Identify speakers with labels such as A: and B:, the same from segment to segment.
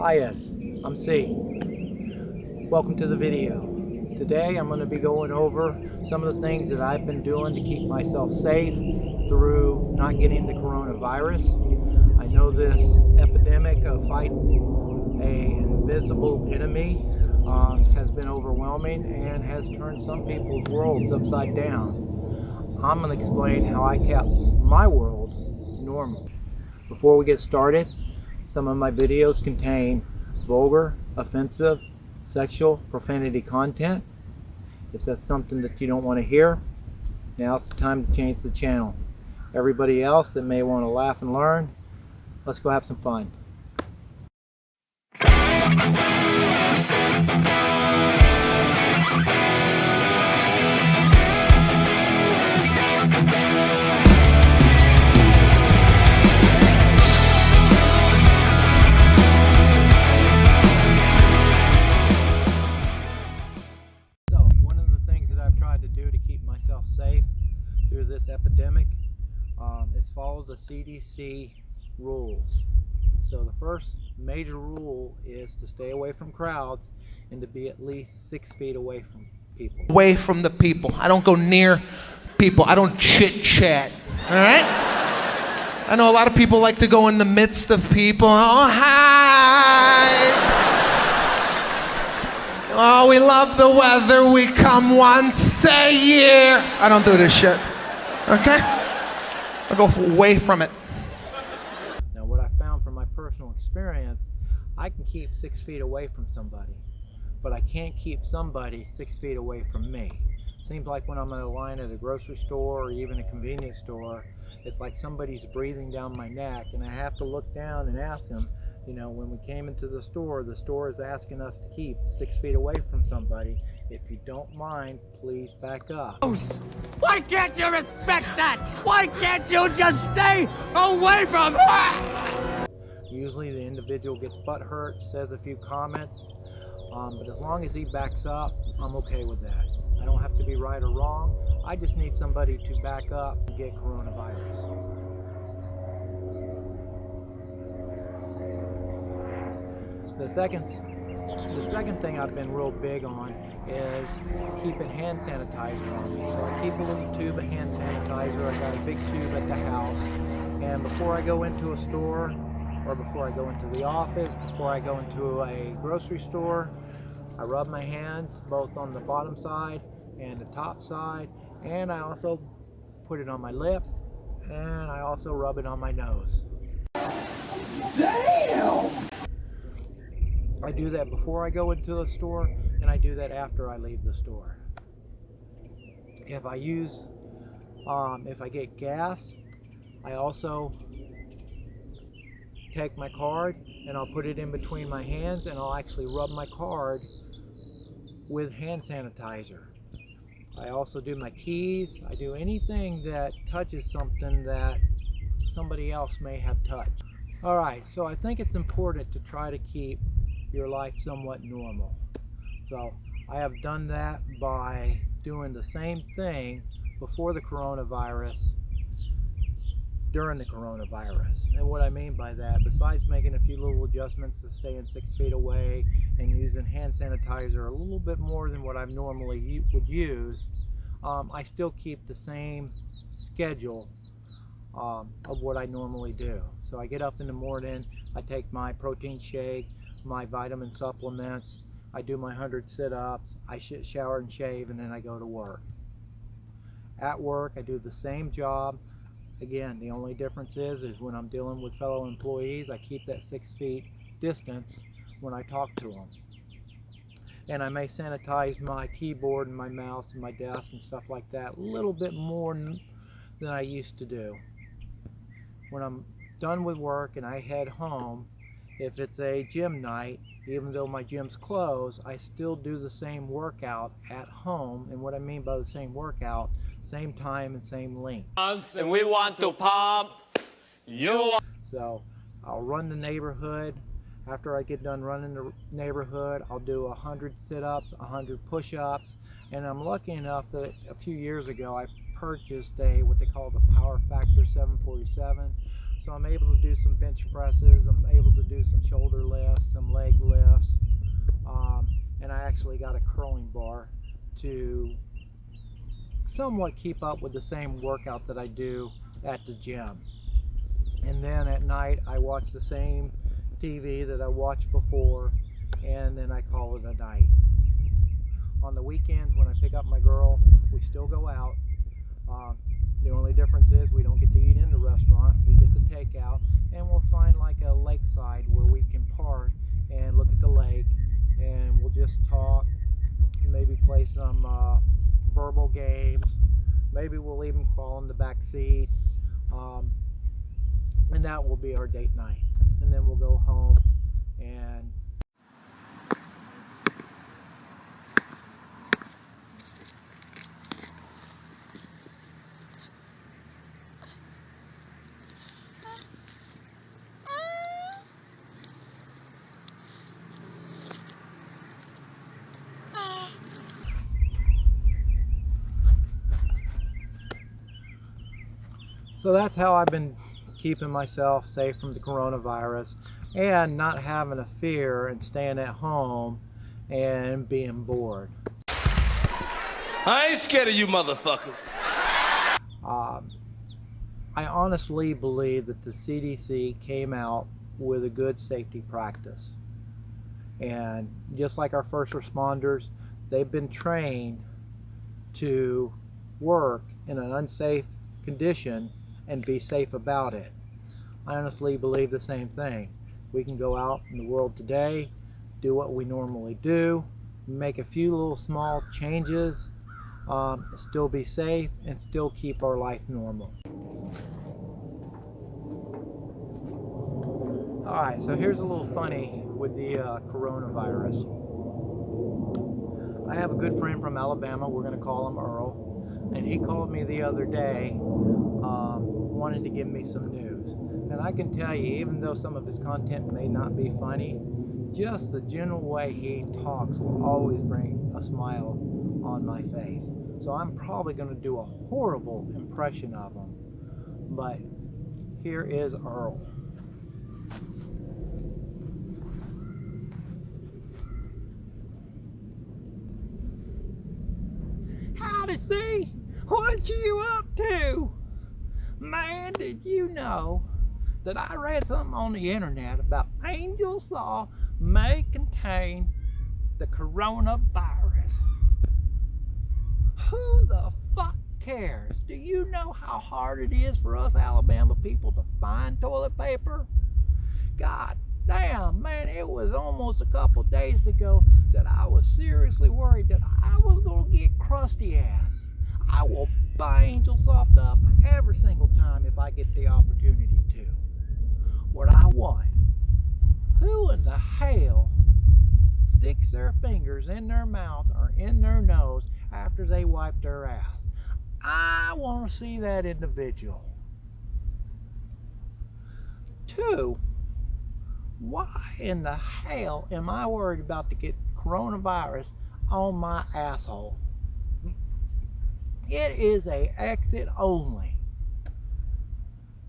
A: Hi, I'm C. Welcome to the video. Today I'm going to be going over some of the things that I've been doing to keep myself safe through not getting the coronavirus. I know this epidemic of fighting an invisible enemy has been overwhelming and has turned some people's worlds upside down. I'm going to explain how I kept my world normal. Before we get started, some of my videos contain vulgar, offensive, sexual, profanity content. If that's something that you don't want to hear, now's the time to change the channel. Everybody else that may want to laugh and learn, let's go have some fun. So, one of the things that I've tried to do to keep myself safe through this epidemic is follow the CDC rules. So the first major rule is to stay away from crowds and to be at least 6 feet away from people.
B: Away from the people. I don't go near people. I don't chit chat. All right? I know a lot of people like to go in the midst of people. Oh, hi. Oh, we love the weather. We come once a year. I don't do this shit. Okay? I go away from it.
A: Now, what I found from my personal experience, I can keep 6 feet away from somebody, but I can't keep somebody 6 feet away from me. Seems like when I'm in a line at a grocery store or even a convenience store, it's like somebody's breathing down my neck, and I have to look down and ask them, you know, when we came into the store is asking us to keep 6 feet away from somebody. If you don't mind, please back up.
C: Why can't you respect that? Why can't you just stay away from her?
A: Usually the individual gets butthurt, says a few comments, but as long as he backs up, I'm okay with that. I don't have to be right or wrong. I just need somebody to back up and get coronavirus. The second thing I've been real big on is keeping hand sanitizer on me. So I keep a little tube of hand sanitizer. I got a big tube at the house, and before I go into a store, or before I go into the office, before I go into a grocery store, I rub my hands both on the bottom side and the top side, and I also put it on my lip, and I also rub it on my nose.
C: Damn!
A: I do that before I go into a store, and I do that after I leave the store. If I get gas, I also take my card and I'll put it in between my hands, and I'll actually rub my card with hand sanitizer. I also do my keys. I do anything that touches something that somebody else may have touched. All right, so I think it's important to try to keep your life somewhat normal. So I have done that by doing the same thing before the coronavirus, during the coronavirus. And what I mean by that, besides making a few little adjustments to staying 6 feet away and using hand sanitizer a little bit more than what I normally would use, I still keep the same schedule of what I normally do. So I get up in the morning, I take my protein shake, my vitamin supplements, I do my 100 sit-ups, I shower and shave, and then I go to work. At work, I do the same job. Again, the only difference is when I'm dealing with fellow employees, I keep that 6 feet distance when I talk to them. And I may sanitize my keyboard and my mouse and my desk and stuff like that a little bit more than I used to do. When I'm done with work and I head home, if it's a gym night, even though my gym's closed, I still do the same workout at home. And what I mean by the same workout, same time and same length.
C: And we want to pump you.
A: So I'll run the neighborhood. After I get done running the neighborhood, I'll do 100 sit-ups, 100 push-ups, and I'm lucky enough that a few years ago I purchased what they call the Power Factor 747. So I'm able to do some bench presses, I'm able to do some shoulder lifts, some leg lifts, and I actually got a curling bar to somewhat keep up with the same workout that I do at the gym. And then at night I watch the same TV that I watched before, and then I call it a night. On the weekends when I pick up my girl, we still go out. The only difference is we don't get to eat in the restaurant, we get to take out, and we'll find like a lakeside where we can park and look at the lake, and we'll just talk, maybe play some verbal games, maybe we'll even crawl in the back seat, and that will be our date night. And then we'll go home and so that's how I've been keeping myself safe from the coronavirus and not having a fear and staying at home and being bored.
D: I ain't scared of you motherfuckers.
A: I honestly believe that the CDC came out with a good safety practice. And just like our first responders, they've been trained to work in an unsafe condition and be safe about it. I honestly believe the same thing. We can go out in the world today, do what we normally do, make a few little small changes, still be safe, and still keep our life normal. Alright, so here's a little funny with the coronavirus. I have a good friend from Alabama, we're going to call him Earl, and he called me the other day wanting to give me some news. And I can tell you, even though some of his content may not be funny, just the general way he talks will always bring a smile on my face. So I'm probably going to do a horrible impression of him. But here is Earl.
C: Howdy, see? What you up to? Man, did you know that I read something on the internet about angel saw may contain the coronavirus? Who the fuck cares? Do you know how hard it is for us Alabama people to find toilet paper? God damn, man, it was almost a couple days ago that I was seriously worried that I was gonna get crusty ass. I will buy Angel Soft up every single time if I get the opportunity to. What I want, who in the hell sticks their fingers in their mouth or in their nose after they wipe their ass? I want to see that individual. 2, why in the hell am I worried about to get coronavirus on my asshole? It is a exit only.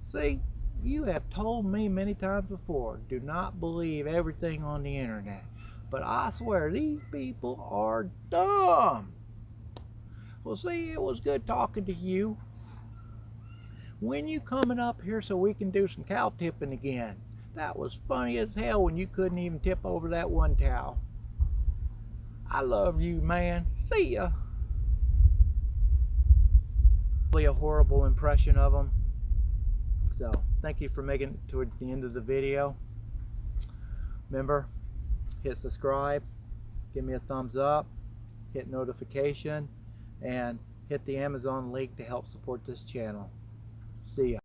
C: See, you have told me many times before, do not believe everything on the internet. But I swear, these people are dumb. Well, see, it was good talking to you. When you coming up here so we can do some cow tipping again? That was funny as hell when you couldn't even tip over that one cow. I love you, man. See ya. A horrible impression of them. So, thank you for making it towards the end of the video. Remember, hit subscribe, give me a thumbs up, hit notification, and hit the Amazon link to help support this channel. See ya.